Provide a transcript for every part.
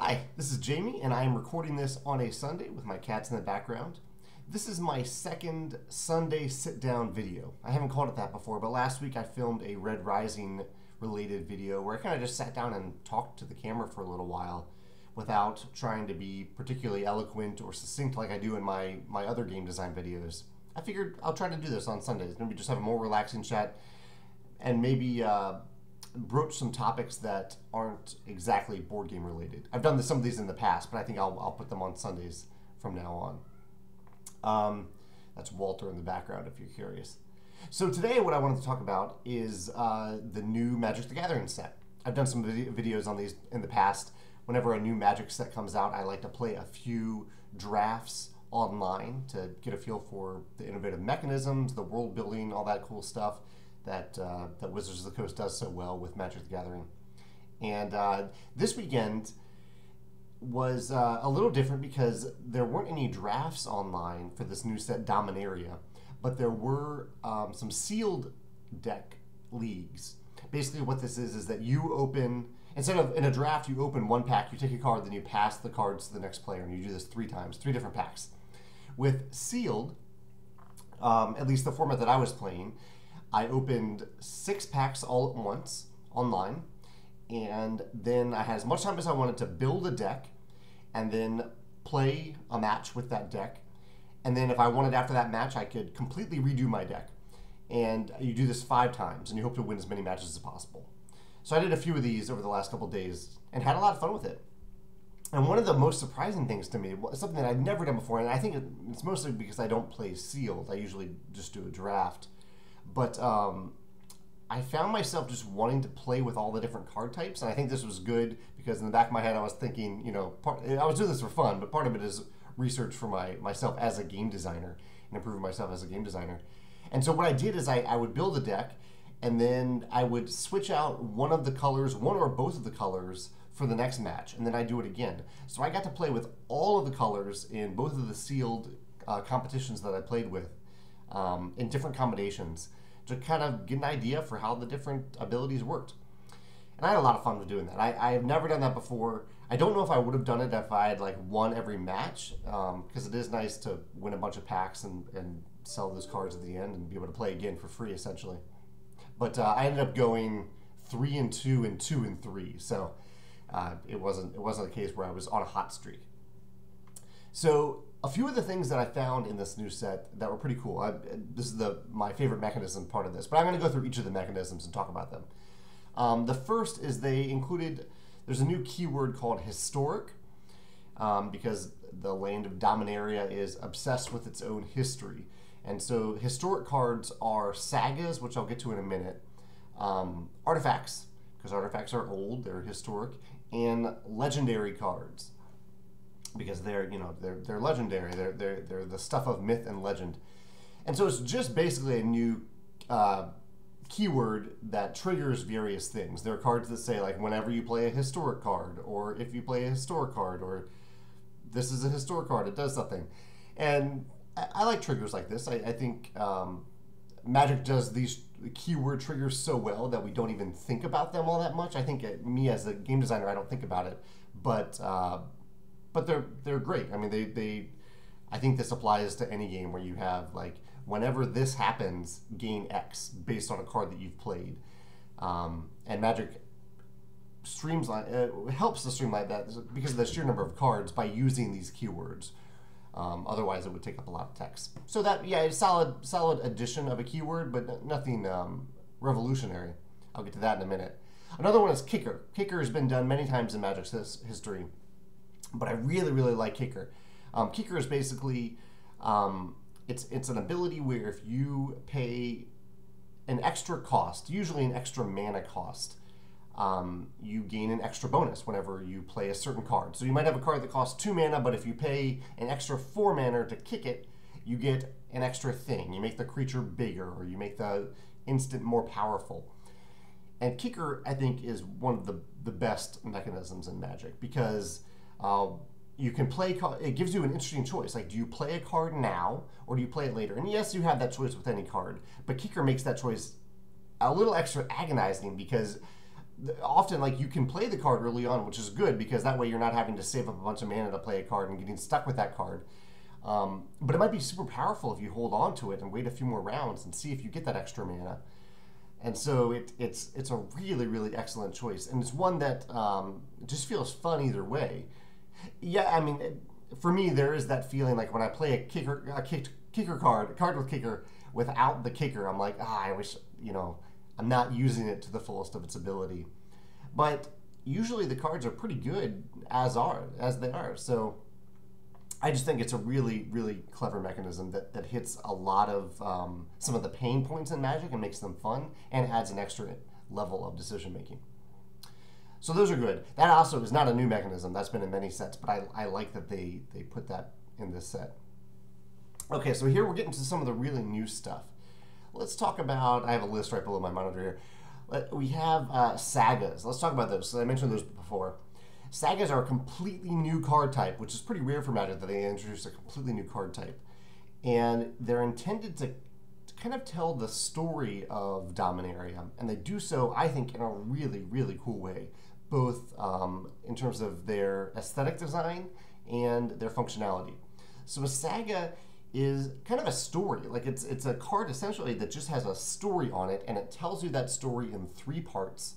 Hi, this is Jamie, and I am recording this on a Sunday with my cats in the background. This is my second Sunday Sit-Down video. I haven't called it that before, but last week I filmed a Red Rising related video where I kind of just sat down and talked to the camera for a little while without trying to be particularly eloquent or succinct like I do in my other game design videos. I figured I'll try to do this on Sundays, maybe just have a more relaxing chat and maybe broach some topics that aren't exactly board game related. I've done some of these in the past, but I think I'll put them on Sundays from now on. That's Walter in the background if you're curious. So today what I wanted to talk about is the new Magic the Gathering set. I've done some videos on these in the past. Whenever a new Magic set comes out, I like to play a few drafts online to get a feel for the innovative mechanisms, the world building, all that cool stuff that Wizards of the Coast does so well with Magic the Gathering. And this weekend was a little different because there weren't any drafts online for this new set, Dominaria, but there were some sealed deck leagues. Basically what this is that you open, instead of in a draft you open one pack, you take a card, then you pass the cards to the next player, and you do this 3 times, 3 different packs. With sealed, at least the format that I was playing, I opened 6 packs all at once online, and then I had as much time as I wanted to build a deck and then play a match with that deck. And then if I wanted after that match, I could completely redo my deck. And you do this 5 times, and you hope to win as many matches as possible. So I did a few of these over the last couple of days and had a lot of fun with it. And one of the most surprising things to me, something that I've never done before, and I think it's mostly because I don't play sealed. I usually just do a draft. But I found myself just wanting to play with all the different card types, and I think this was good because in the back of my head I was thinking, you know, I was doing this for fun, but part of it is research for myself as a game designer and improving myself as a game designer. And so what I did is I would build a deck, and then I would switch out one of the colors, one or both of the colors, for the next match, and then I do it again. So I got to play with all of the colors in both of the sealed competitions that I played with in different combinations to kind of get an idea for how the different abilities worked. And I had a lot of fun with doing that. I have never done that before. I don't know if I would have done it if I had like won every match, because it is nice to win a bunch of packs and sell those cards at the end and be able to play again for free essentially. But I ended up going 3-2 and 2-3, so it wasn't a case where I was on a hot streak. So a few of the things that I found in this new set that were pretty cool. This is my favorite mechanism part of this, but I'm going to go through each of the mechanisms and talk about them. The first is there's a new keyword called historic, because the land of Dominaria is obsessed with its own history. And so historic cards are sagas, which I'll get to in a minute, artifacts, because artifacts are old, they're historic, and legendary cards, because they're legendary. They're the stuff of myth and legend. And so it's just basically a new keyword that triggers various things. There are cards that say like whenever you play a historic card, or if you play a historic card, or this is a historic card, it does something. And I like triggers like this. I think Magic does these keyword triggers so well that we don't even think about them all that much. I think me as a game designer, I don't think about it, but they're great. I mean, I think this applies to any game where you have like whenever this happens, gain X based on a card that you've played, and Magic helps to streamline that because of the sheer number of cards by using these keywords. Otherwise, it would take up a lot of text. So that, yeah, it's a solid addition of a keyword, but nothing revolutionary. I'll get to that in a minute. Another one is kicker. Kicker has been done many times in Magic's history, but I really, really like kicker. Kicker is basically it's an ability where if you pay an extra cost, usually an extra mana cost, you gain an extra bonus whenever you play a certain card. So you might have a card that costs 2 mana, but if you pay an extra 4 mana to kick it, you get an extra thing. You make the creature bigger, or you make the instant more powerful. And kicker, I think, is one of the best mechanisms in Magic because you can play, it gives you an interesting choice. Like, do you play a card now, or do you play it later? And yes, you have that choice with any card, but kicker makes that choice a little extra agonizing because often, like, you can play the card early on, which is good because that way you're not having to save up a bunch of mana to play a card and getting stuck with that card. But it might be super powerful if you hold on to it and wait a few more rounds and see if you get that extra mana. And so it's a really, really excellent choice. And it's one that just feels fun either way. Yeah, I mean, for me, there is that feeling like when I play a kicker card, a card with kicker, without the kicker, I'm like, I wish, I'm not using it to the fullest of its ability. But usually the cards are pretty good as they are. So I just think it's a really, really clever mechanism that hits a lot of some of the pain points in Magic and makes them fun and adds an extra level of decision making. So those are good. That also is not a new mechanism. That's been in many sets, but I like that they put that in this set. Okay, so here we're getting to some of the really new stuff. Let's talk about, I have a list right below my monitor here. We have sagas. Let's talk about those. So I mentioned those before. Sagas are a completely new card type, which is pretty rare for Magic that they introduce a completely new card type. And they're intended to kind of tell the story of Dominaria. And they do so, I think, in a really, really cool way, both in terms of their aesthetic design and their functionality. So a saga is kind of a story. Like it's a card essentially that just has a story on it, and it tells you that story in 3 parts,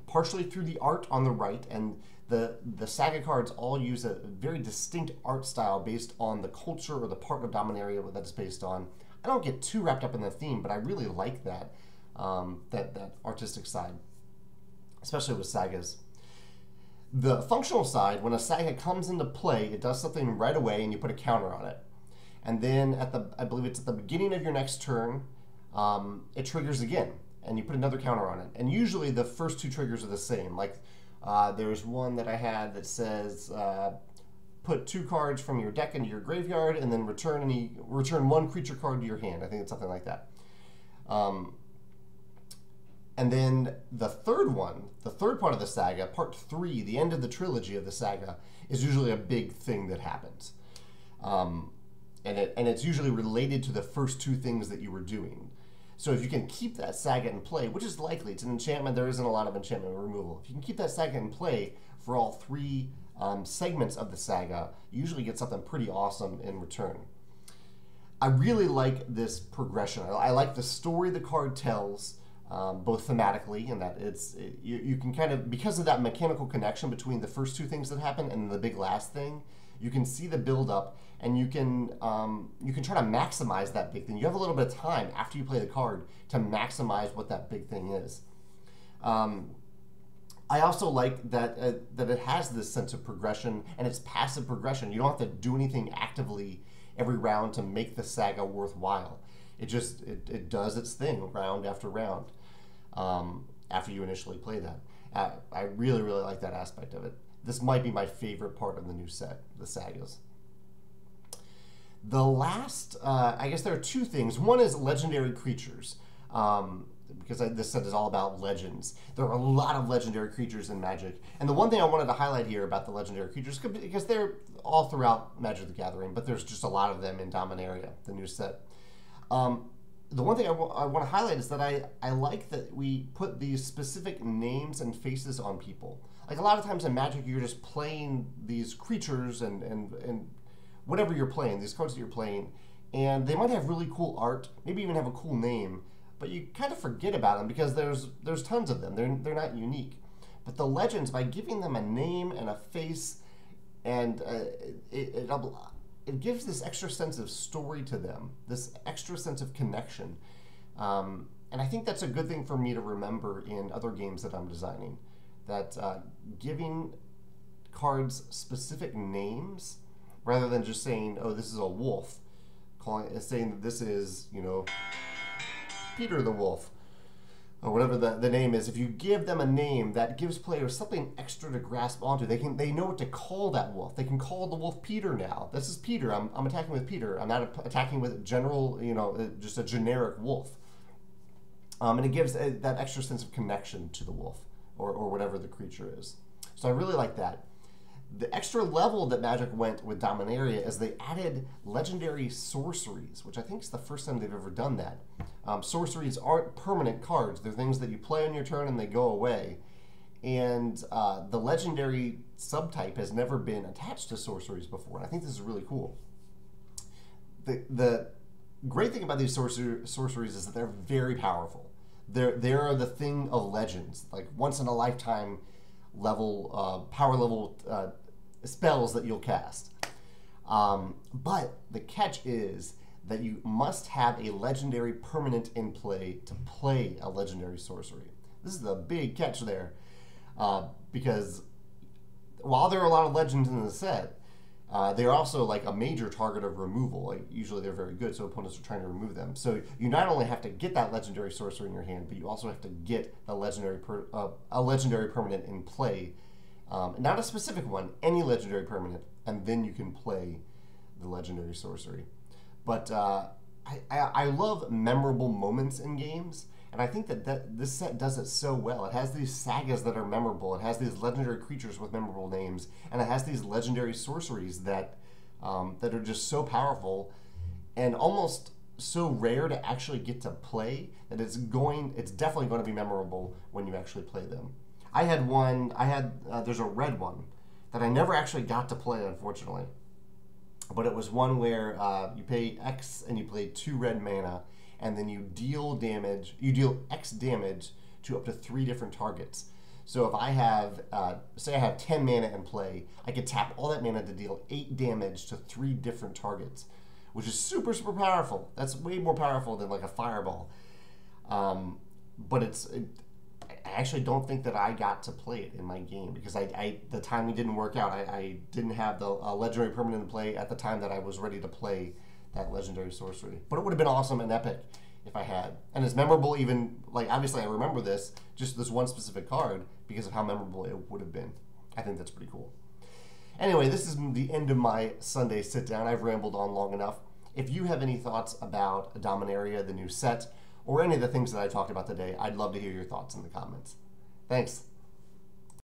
partially through the art on the right, and the saga cards all use a very distinct art style based on the culture or the part of Dominaria that it's based on. I don't get too wrapped up in the theme, but I really like that that artistic side, especially with sagas. The functional side, when a saga comes into play, it does something right away, and you put a counter on it. And then I believe it's at the beginning of your next turn, it triggers again, and you put another counter on it. And usually the first 2 triggers are the same. Like there's one that I had that says put 2 cards from your deck into your graveyard, and then return 1 creature card to your hand. I think it's something like that. And then the third one, the third part of the saga, part 3, the end of the trilogy of the saga, is usually a big thing that happens. And it's usually related to the first 2 things that you were doing. So if you can keep that saga in play, which is likely, it's an enchantment, there isn't a lot of enchantment removal. If you can keep that saga in play for all 3 segments of the saga, you usually get something pretty awesome in return. I really like this progression. I like the story the card tells, both thematically, and that you can kind of, because of that mechanical connection between the first 2 things that happen and the big last thing, you can see the build up, and you can try to maximize that big thing. You have a little bit of time after you play the card to maximize what that big thing is. I also like that that it has this sense of progression, and it's passive progression. You don't have to do anything actively every round to make the saga worthwhile. It does its thing round after round after you initially play that. I really, really like that aspect of it. This might be my favorite part of the new set, the sagas. The last, I guess there are 2 things. One is legendary creatures, because this set is all about legends. There are a lot of legendary creatures in Magic. And the one thing I wanted to highlight here about the legendary creatures, because they're all throughout Magic the Gathering, but there's just a lot of them in Dominaria, the new set. The one thing I want to highlight is that I like that we put these specific names and faces on people. Like a lot of times in Magic, you're just playing these creatures and whatever you're playing, these cards that you're playing, and they might have really cool art, maybe even have a cool name, but you kind of forget about them because there's tons of them. They're not unique. But the legends, by giving them a name and a face, and it gives this extra sense of story to them, this extra sense of connection. And I think that's a good thing for me to remember in other games that I'm designing, that giving cards specific names rather than just saying, oh, this is a wolf, saying that this is, Peter the Wolf, or whatever the name is. If you give them a name, that gives players something extra to grasp onto. They know what to call that wolf. They can call the wolf Peter now. This is Peter. I'm attacking with Peter. I'm not attacking with general, just a generic wolf. And it gives that extra sense of connection to the wolf, or whatever the creature is. So I really like that. The extra level that Magic went with Dominaria is they added legendary sorceries, which I think is the first time they've ever done that. Sorceries aren't permanent cards. They're things that you play on your turn and they go away. and the legendary subtype has never been attached to sorceries before, and I think this is really cool. The great thing about these sorceries is that they're very powerful. They're the thing of legends, like once in a lifetime level, power level spells that you'll cast. But the catch is that you must have a legendary permanent in play to play a legendary sorcery. This is the big catch there, because while there are a lot of legends in the set, they're also like a major target of removal. Like, usually they're very good, so opponents are trying to remove them. So you not only have to get that legendary sorcery in your hand, but you also have to get a legendary permanent in play. Not a specific one, any legendary permanent, and then you can play the legendary sorcery. But I love memorable moments in games, and I think that this set does it so well. It has these sagas that are memorable. It has these legendary creatures with memorable names, and it has these legendary sorceries that that are just so powerful and almost so rare to actually get to play that it's definitely going to be memorable when you actually play them. I had one. There's a red one that I never actually got to play, unfortunately. But it was one where you pay X and you play 2 red mana, and then you deal damage. You deal X damage to up to 3 different targets. So if I have, say I have 10 mana in play, I could tap all that mana to deal 8 damage to 3 different targets, which is super, super powerful. That's way more powerful than like a fireball. But I actually don't think that I got to play it in my game because the timing didn't work out. I didn't have the legendary permanent in play at the time that I was ready to play that legendary sorcery. But it would have been awesome and epic if I had. And it's memorable, even, like, obviously I remember this one specific card because of how memorable it would have been. I think that's pretty cool. Anyway, this is the end of my Sunday sit down. I've rambled on long enough. If you have any thoughts about Dominaria, the new set, or any of the things that I talked about today, I'd love to hear your thoughts in the comments. Thanks.